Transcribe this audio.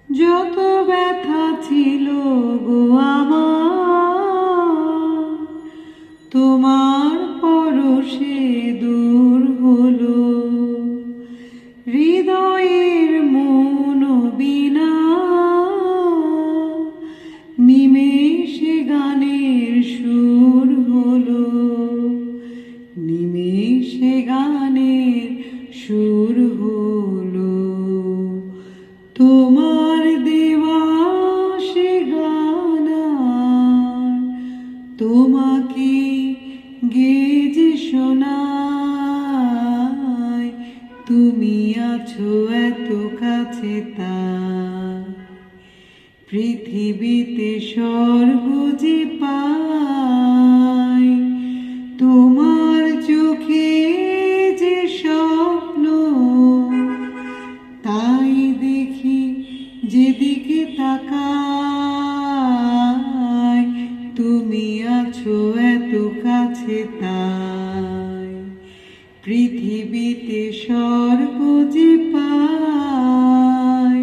যত ব্যথা ছিল গো আমার, তোমার পরশে দূর হলো। হৃদয়ের মন বীণা নিমেষে গানের সুর হলো, নিমেষে গানের সুর হলো। তোমার দেওয়া সে গান তোমাকে গেয়ে শোনায়, তুমি আছো এত কাছে তাই পৃথিবীতে স্বর্গ যে পাই। তোমার চোখে যে স্বপ্ন তাই দেখি যেদিকে তাকাই, তুমি আছো এত কাছে তাই পৃথিবীতে স্বর্গ যে পাই।